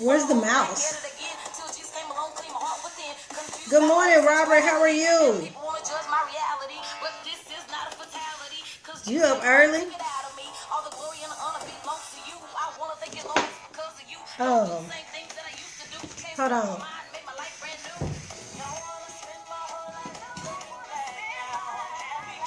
Where's the mouse? Good morning, Robert. How are you? You up early? Oh, hold on.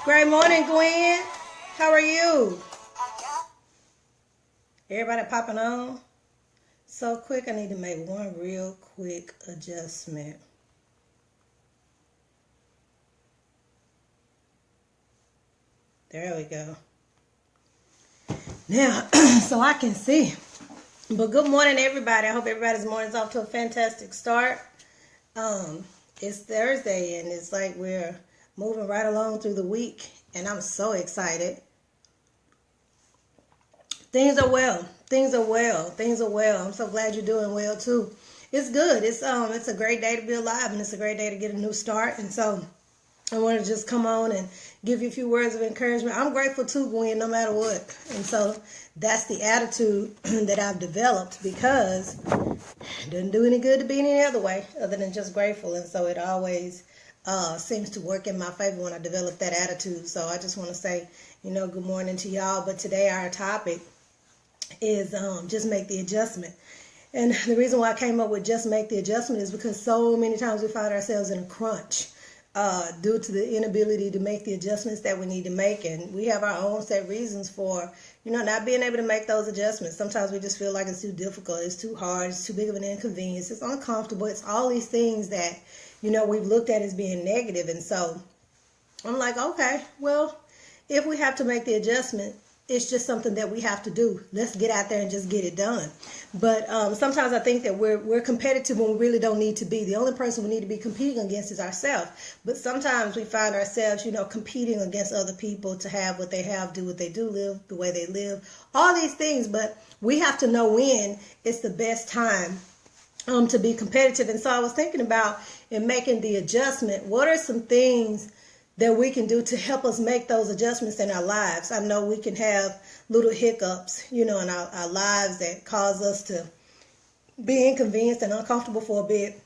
Great morning, Gwen. How are you? Everybody popping on? So quick, I need to make one real quick adjustment. There we go. Now, so I can see. But good morning, everybody. I hope everybody's morning's off to a fantastic start. It's Thursday, and it's like we're moving right along through the week, and I'm so excited. Things are well. Things are well. Things are well. I'm so glad you're doing well too. It's good. It's a great day to be alive, and it's a great day to get a new start. And so I want to just come on and give you a few words of encouragement. I'm grateful too, Gwen, no matter what. And so that's the attitude that I've developed, because it doesn't do any good to be any other way other than just grateful. And so it always seems to work in my favor when I develop that attitude. So I just want to say, good morning to y'all. But today our topic is just make the adjustment. And the reason why I came up with just make the adjustment is because so many times we find ourselves in a crunch due to the inability to make the adjustments that we need to make. And we have our own set reasons for, not being able to make those adjustments. Sometimes we just feel like it's too difficult, it's too hard, it's too big of an inconvenience, it's uncomfortable. It's all these things that, we've looked at as being negative. And so I'm like, okay, well, if we have to make the adjustment, it's just something that we have to do. Let's get out there and just get it done. But sometimes I think that we're competitive when we really don't need to be. The only person we need to be competing against is ourselves. But sometimes we find ourselves, competing against other people to have what they have, do what they do, live the way they live, all these things. But we have to know when it's the best time to be competitive. And so I was thinking about, in making the adjustment, what are some things that we can do to help us make those adjustments in our lives. I know we can have little hiccups, in our lives that cause us to be inconvenienced and uncomfortable for a bit.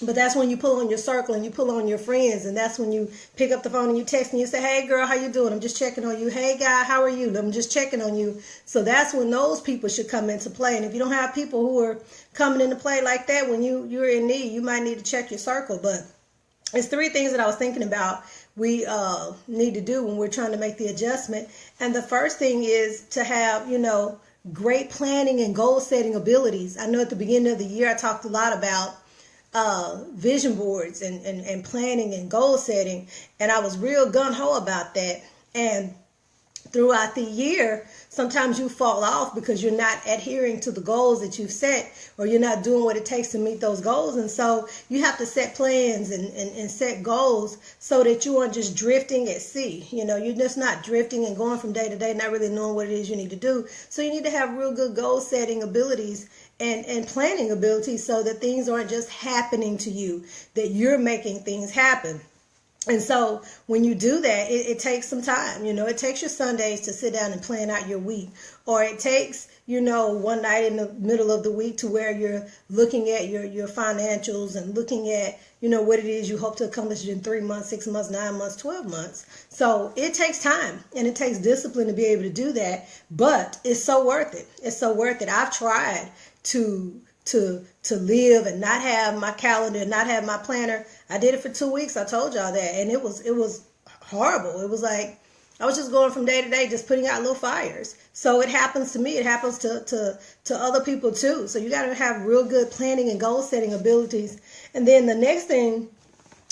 But that's when you pull on your circle and you pull on your friends, and that's when you pick up the phone and you text and you say, hey girl, how you doing? I'm just checking on you. Hey guy, how are you? I'm just checking on you. So that's when those people should come into play. And if you don't have people who are coming into play like that, when you're in need, you might need to check your circle. But it's three things that I was thinking about we need to do when we're trying to make the adjustment. And the first thing is to have, great planning and goal setting abilities. I know at the beginning of the year, I talked a lot about vision boards and planning and goal setting. And I was real gung-ho about that. And throughout the year, sometimes you fall off because you're not adhering to the goals that you've set, or you're not doing what it takes to meet those goals. And so you have to set plans and set goals so that you aren't just drifting at sea. You're just not drifting and going from day to day, not really knowing what it is you need to do. So you need to have real good goal setting abilities and planning abilities so that things aren't just happening to you, that you're making things happen. And so when you do that, it takes some time. It takes your Sundays to sit down and plan out your week. Or it takes, one night in the middle of the week to where you're looking at your financials and looking at, what it is you hope to accomplish in 3 months, 6 months, 9 months, 12 months. So it takes time and it takes discipline to be able to do that. But it's so worth it. It's so worth it. I've tried to live and not have my calendar and not have my planner. I did it for 2 weeks. I told y'all that. And it was horrible. It was like I was just going from day to day, just putting out little fires. So it happens to me. It happens to other people too. So you got to have real good planning and goal setting abilities. And then the next thing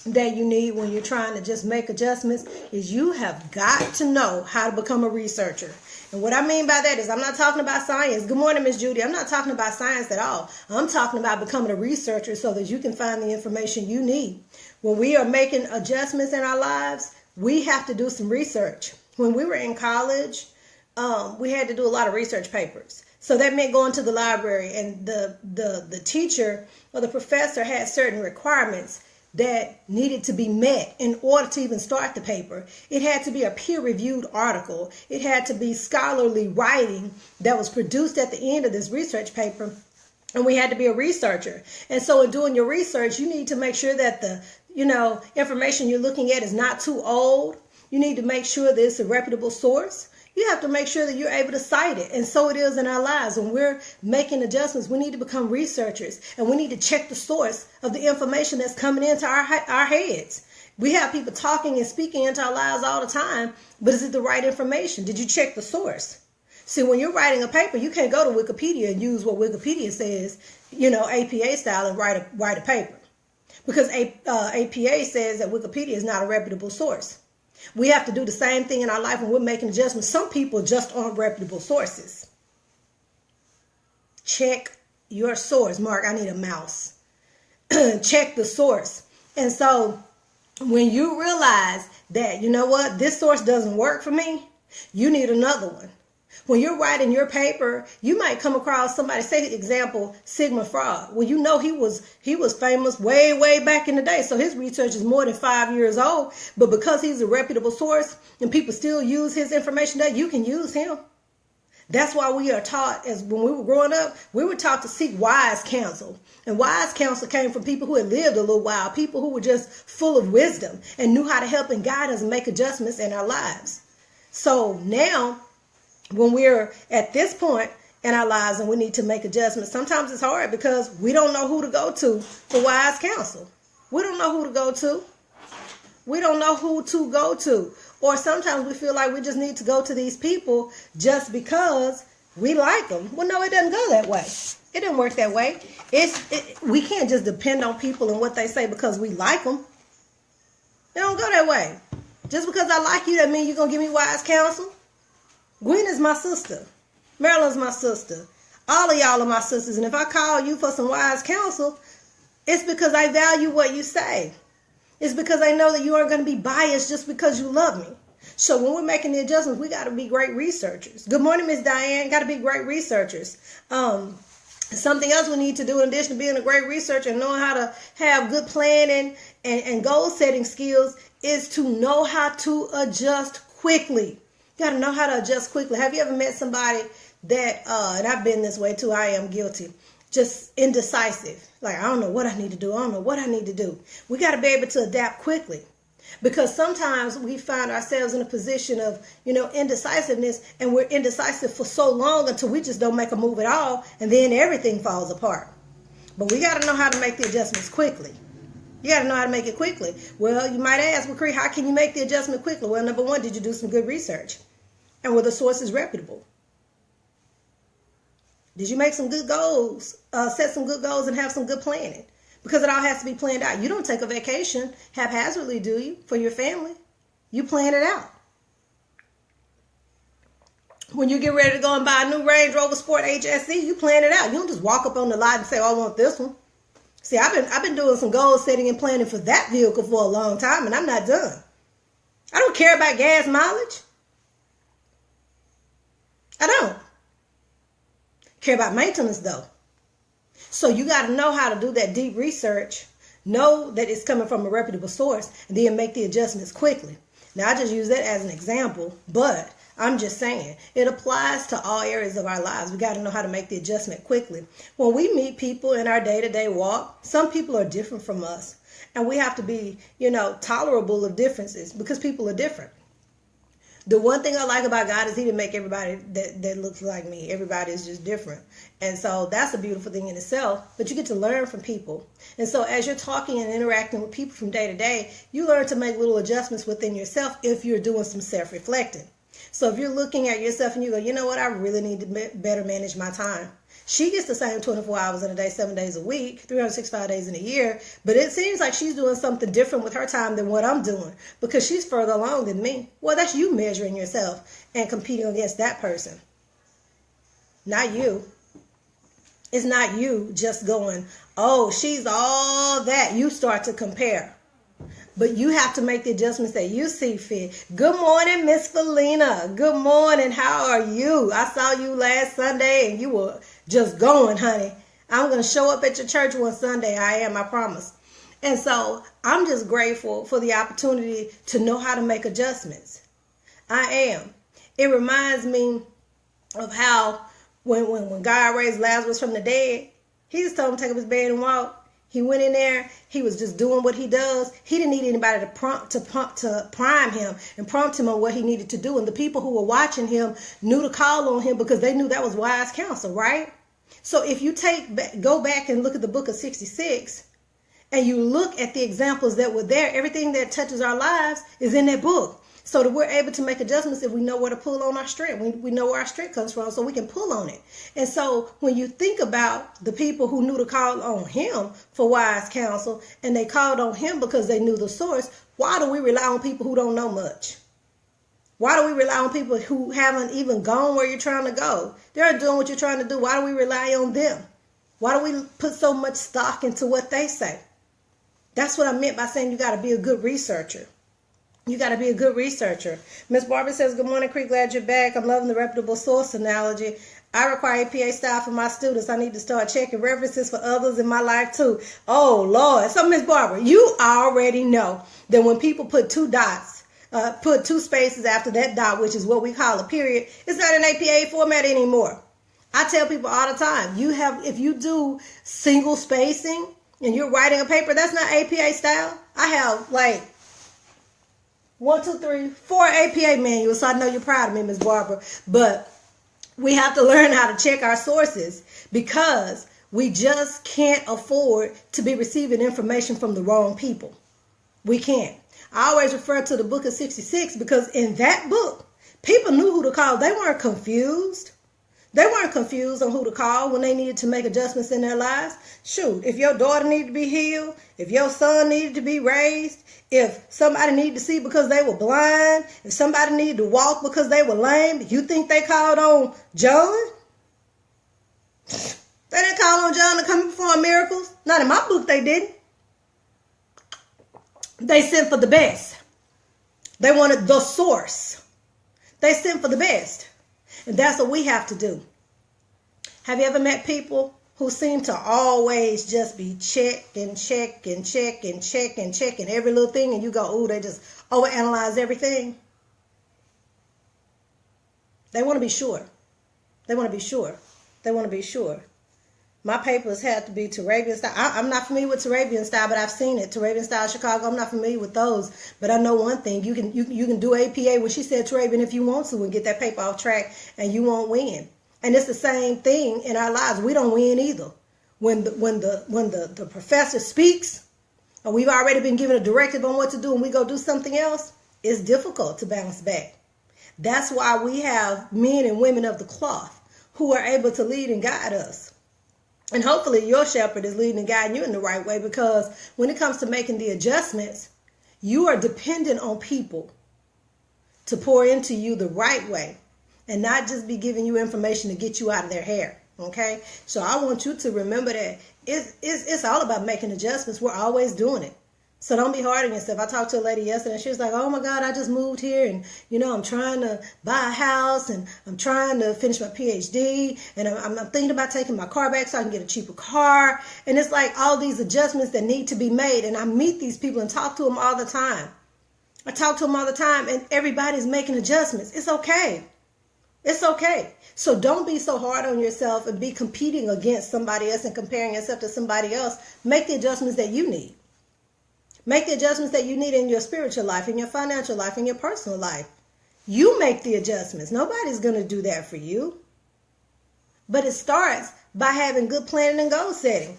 that you need when you're trying to just make adjustments is you have got to know how to become a researcher. And what I mean by that is I'm not talking about science. Good morning, Miss Judy. I'm not talking about science at all. I'm talking about becoming a researcher so that you can find the information you need. When we are making adjustments in our lives, we have to do some research. When we were in college, we had to do a lot of research papers. So that meant going to the library, and the teacher or the professor had certain requirements that needed to be met in order to even start the paper. It had to be a peer-reviewed article. It had to be scholarly writing that was produced at the end of this research paper. And we had to be a researcher. And so in doing your research, you need to make sure that the, information you're looking at is not too old. You need to make sure that it's a reputable source. You have to make sure that you're able to cite it. And so it is in our lives. When we're making adjustments, we need to become researchers. And we need to check the source of the information that's coming into our heads. We have people talking and speaking into our lives all the time. But is it the right information? Did you check the source? See, when you're writing a paper, you can't go to Wikipedia and use what Wikipedia says, APA style, and write a paper. Because APA says that Wikipedia is not a reputable source. We have to do the same thing in our life when we're making adjustments. Some people just aren't reputable sources. Check your source. Mark, I need a mouse. Check the source. And so when you realize that, this source doesn't work for me, you need another one. When you're writing your paper, you might come across somebody, say, example, Sigmund Freud. Well, he was famous way, way back in the day. So his research is more than 5 years old. But because he's a reputable source and people still use his information, that you can use him. That's why we are taught, as when we were growing up, we were taught to seek wise counsel. And wise counsel came from people who had lived a little while, people who were just full of wisdom and knew how to help and guide us and make adjustments in our lives. So now, when we're at this point in our lives and we need to make adjustments, sometimes it's hard because we don't know who to go to for wise counsel. We don't know who to go to. We don't know who to go to. Or sometimes we feel like we just need to go to these people just because we like them. Well, no, it doesn't go that way. It doesn't work that way. We can't just depend on people and what they say because we like them. It don't go that way. Just because I like you, that means you're going to give me wise counsel? Gwen is my sister. Marilyn's my sister. All of y'all are my sisters. And if I call you for some wise counsel, it's because I value what you say. It's because I know that you aren't going to be biased just because you love me. So when we're making the adjustments, we got to be great researchers. Good morning, Miss Diane. Got to be great researchers. Something else we need to do in addition to being a great researcher and knowing how to have good planning and goal setting skills is to know how to adjust quickly. You got to know how to adjust quickly. Have you ever met somebody that, and I've been this way too, I am guilty, just indecisive. Like, I don't know what I need to do. I don't know what I need to do. We got to be able to adapt quickly because sometimes we find ourselves in a position of, indecisiveness, and we're indecisive for so long until we just don't make a move at all, and then everything falls apart. But we got to know how to make the adjustments quickly. You got to know how to make it quickly. Well, you might ask, well, Cree, how can you make the adjustment quickly? Well, number one, did you do some good research? And were the sources reputable? Did you make some good goals, set some good goals and have some good planning? Because it all has to be planned out. You don't take a vacation haphazardly, do you, for your family? You plan it out. When you get ready to go and buy a new Range Rover Sport HSE, you plan it out. You don't just walk up on the lot and say, oh, I want this one. See, I've been doing some goal setting and planning for that vehicle for a long time, and I'm not done. I don't care about gas mileage. I don't care about maintenance, though. So you got to know how to do that deep research, know that it's coming from a reputable source, and then make the adjustments quickly. Now, I just use that as an example, but I'm just saying it applies to all areas of our lives. We got to know how to make the adjustment quickly. When we meet people in our day-to-day walk, some people are different from us, and we have to be, tolerable of differences because people are different. The one thing I like about God is he didn't make everybody that looks like me. Everybody is just different. And so that's a beautiful thing in itself. But you get to learn from people. And so as you're talking and interacting with people from day to day, you learn to make little adjustments within yourself if you're doing some self-reflecting. So if you're looking at yourself and you go, you know what, I really need to better manage my time. She gets the same 24 hours in a day, 7 days a week, 365 days in a year. But it seems like she's doing something different with her time than what I'm doing because she's further along than me. Well, that's you measuring yourself and competing against that person. Not you. It's not you just going, oh, she's all that. You start to compare. But you have to make the adjustments that you see fit. Good morning, Miss Felina. Good morning. How are you? I saw you last Sunday and you were just going, honey. I'm going to show up at your church one Sunday. I am, I promise. And so I'm just grateful for the opportunity to know how to make adjustments. I am. It reminds me of how when God raised Lazarus from the dead, He just told him to take up his bed and walk. He went in there. He was just doing what he does. He didn't need anybody to prime him and prompt him on what he needed to do. And the people who were watching him knew to call on him because they knew that was wise counsel, right? So if you go back and look at the book of 66 and you look at the examples that were there, everything that touches our lives is in that book. So that we're able to make adjustments if we know where to pull on our strength. We know where our strength comes from, so we can pull on it. And so when you think about the people who knew to call on him for wise counsel, and they called on him because they knew the source, why do we rely on people who don't know much? Why do we rely on people who haven't even gone where you're trying to go? They're doing what you're trying to do. Why do we rely on them? Why do we put so much stock into what they say? That's what I meant by saying you got to be a good researcher. You got to be a good researcher. Miss Barbara says, good morning, Cree. Glad you're back. I'm loving the reputable source analogy. I require APA style for my students. I need to start checking references for others in my life, too. Oh, Lord. So, Miss Barbara, you already know that when people put two dots, put two spaces after that dot, which is what we call a period, it's not an APA format anymore. I tell people all the time, if you do single spacing and you're writing a paper, that's not APA style. I have like 1, 2, 3, 4 APA manuals, so I know you're proud of me, Miss Barbara. But we have to learn how to check our sources because we just can't afford to be receiving information from the wrong people. We can't. I always refer to the book of 66 because in that book, people knew who to call. They weren't confused. They weren't confused on who to call when they needed to make adjustments in their lives. Shoot, if your daughter needed to be healed, if your son needed to be raised, if somebody needed to see because they were blind, if somebody needed to walk because they were lame, you think they called on John? They didn't call on John to come perform miracles. Not in my book, they didn't. They sent for the best. They wanted the source. They sent for the best. And that's what we have to do. Have you ever met people who seem to always just be checking every little thing, and you go, ooh, they just overanalyze everything? They want to be sure. They want to be sure. They want to be sure. My papers had to be Turabian style. I'm not familiar with Turabian style, but I've seen it. Turabian style Chicago, I'm not familiar with those. But I know one thing. You can do APA when she said Turabian if you want to and get that paper off track, and you won't win. And it's the same thing in our lives. We don't win either. When the professor speaks, or we've already been given a directive on what to do, and we go do something else, it's difficult to bounce back. That's why we have men and women of the cloth who are able to lead and guide us. And hopefully your shepherd is leading and guiding you in the right way, because when it comes to making the adjustments, you are dependent on people to pour into you the right way and not just be giving you information to get you out of their hair. Okay? So I want you to remember that it's all about making adjustments. We're always doing it. So don't be hard on yourself. I talked to a lady yesterday and she was like, oh my God, I just moved here and, I'm trying to buy a house and I'm trying to finish my PhD and I'm thinking about taking my car back so I can get a cheaper car. And it's like all these adjustments that need to be made. And I meet these people and talk to them all the time. I talk to them all the time and everybody's making adjustments. It's okay. It's okay. So don't be so hard on yourself and be competing against somebody else and comparing yourself to somebody else. Make the adjustments that you need. Make the adjustments that you need in your spiritual life, in your financial life, in your personal life. You make the adjustments. Nobody's going to do that for you. But it starts by having good planning and goal setting.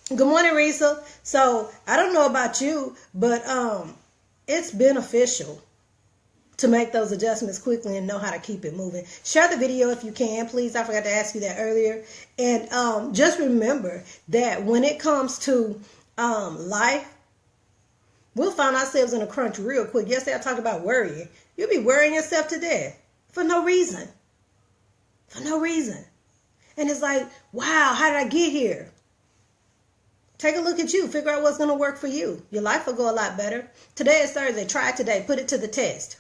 Good morning, Risa. So I don't know about you, but it's beneficial to make those adjustments quickly and know how to keep it moving. Share the video if you can, please. I forgot to ask you that earlier. And just remember that when it comes to life, we'll find ourselves in a crunch real quick. Yesterday I talked about worrying. You'll be worrying yourself to death for no reason. For no reason. And it's like, wow, how did I get here? Take a look at you. Figure out what's going to work for you. Your life will go a lot better. Today is Thursday. Try it today. Put it to the test.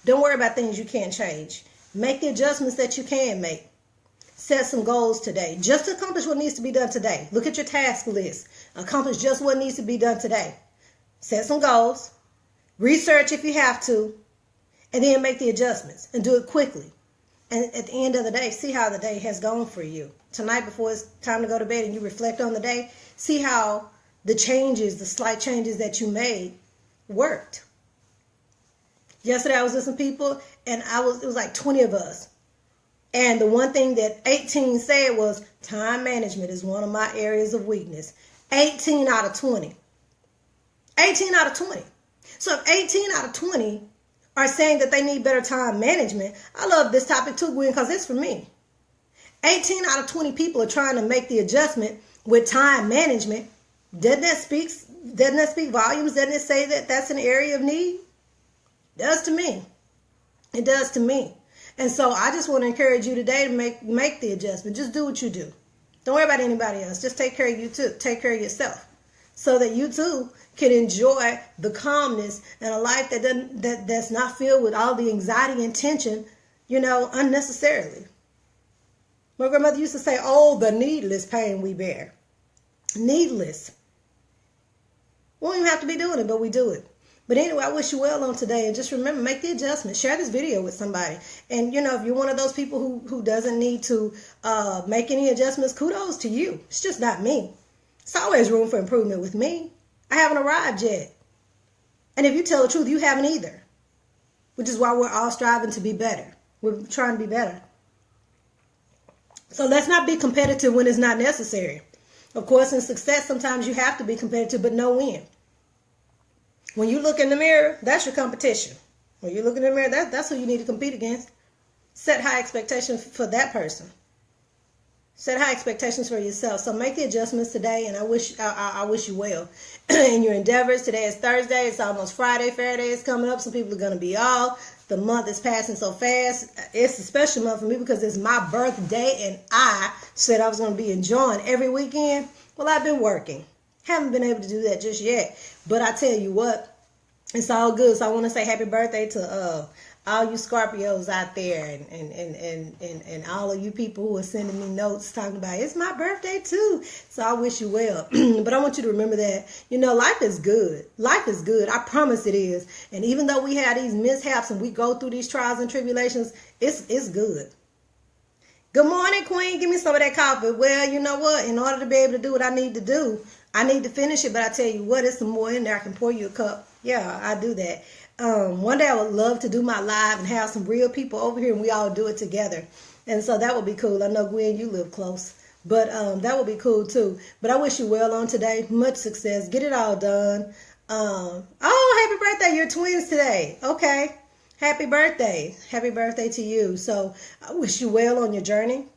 Don't worry about things you can't change. Make the adjustments that you can make. Set some goals today. Just accomplish what needs to be done today. Look at your task list. Accomplish just what needs to be done today. Set some goals, research if you have to, and then make the adjustments and do it quickly. And at the end of the day, see how the day has gone for you. Tonight, before it's time to go to bed and you reflect on the day, see how the changes, the slight changes that you made worked. Yesterday, I was with some people, and it was like 20 of us. And the one thing that 18 said was, time management is one of my areas of weakness. 18 out of 20. 18 out of 20. So if 18 out of 20 are saying that they need better time management, I love this topic too, Gwen, because it's for me. 18 out of 20 people are trying to make the adjustment with time management. Doesn't that speak volumes? Doesn't it say that that's an area of need? It does to me. It does to me. And so I just want to encourage you today to make the adjustment. Just do what you do. Don't worry about anybody else. Just take care of you too. Take care of yourself, so that you too can enjoy the calmness and a life that's not filled with all the anxiety and tension, unnecessarily. My grandmother used to say, "Oh, the needless pain we bear." Needless. We don't even have to be doing it, but we do it. But anyway, I wish you well on today. And just remember, make the adjustment. Share this video with somebody. And, if you're one of those people who doesn't need to make any adjustments, kudos to you. It's just not me. It's always room for improvement with me. I haven't arrived yet. And if you tell the truth, you haven't either. Which is why we're all striving to be better. We're trying to be better. So let's not be competitive when it's not necessary. Of course, in success, sometimes you have to be competitive, but no win. When you look in the mirror, that's your competition. When you look in the mirror, that's who you need to compete against. Set high expectations for that person. Set high expectations for yourself. So make the adjustments today, and I wish you well in your endeavors. Today is Thursday. It's almost Friday. Friday is coming up. Some people are going to be off. The month is passing so fast. It's a special month for me because it's my birthday, and I said I was going to be enjoying every weekend. Well, I've been working. Haven't been able to do that just yet. But I tell you what, it's all good. So I want to say happy birthday to all you Scorpios out there, and all of you people who are sending me notes talking about it's my birthday too. So I wish you well. But I want you to remember that, life is good. Life is good. I promise it is. And even though we have these mishaps and we go through these trials and tribulations, it's good. Good morning, Queen. Give me some of that coffee. Well, you know what? In order to be able to do what I need to do, I need to finish it. But I tell you what, there's some more in there. I can pour you a cup. Yeah, I do that. One day I would love to do my live and have some real people over here and we all do it together. And so that would be cool. I know, Gwen, you live close. But that would be cool too. But I wish you well on today. Much success. Get it all done. Happy birthday. You're twins today. Okay. Happy birthday. Happy birthday to you. So I wish you well on your journey.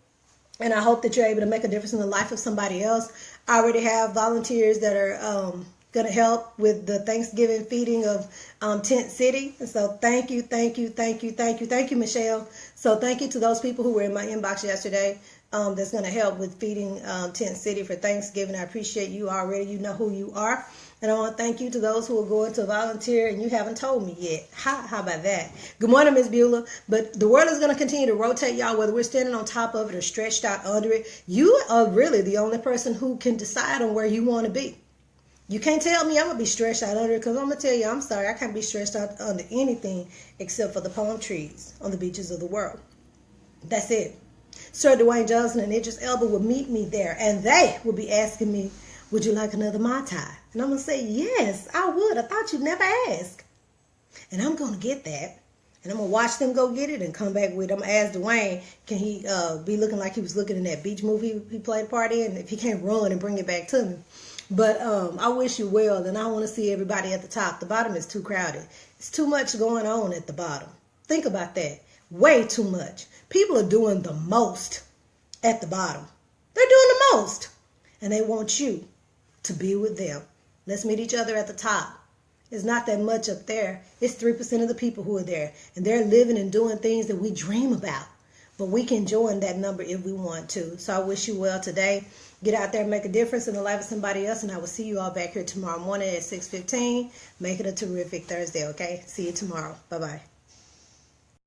And I hope that you're able to make a difference in the life of somebody else. I already have volunteers that are going to help with the Thanksgiving feeding of Tent City. And so thank you, Michelle. So thank you to those people who were in my inbox yesterday that's going to help with feeding Tent City for Thanksgiving. I appreciate you already. You know who you are. And I want to thank you to those who are going to volunteer and you haven't told me yet. How about that? Good morning, Miss Beulah. But the world is going to continue to rotate, y'all, whether we're standing on top of it or stretched out under it. You are really the only person who can decide on where you want to be. You can't tell me I'm going to be stretched out under it because I'm going to tell you, I'm sorry, I can't be stretched out under anything except for the palm trees on the beaches of the world. That's it. Sir Dwayne Johnson and Idris Elba will meet me there and they will be asking me, would you like another Mai Tai? And I'm going to say, yes, I would. I thought you'd never ask. And I'm going to get that. And I'm going to watch them go get it and come back with them. Ask Dwayne, can he be looking like he was looking in that beach movie he played a part in? If he can't run and bring it back to me. But I wish you well, and I want to see everybody at the top. The bottom is too crowded. It's too much going on at the bottom. Think about that. Way too much. People are doing the most at the bottom. They're doing the most. And they want you to be with them. Let's meet each other at the top. It's not that much up there. It's 3% of the people who are there. And they're living and doing things that we dream about. But we can join that number if we want to. So I wish you well today. Get out there and make a difference in the life of somebody else. And I will see you all back here tomorrow morning at 6:15. Make it a terrific Thursday, okay? See you tomorrow. Bye-bye.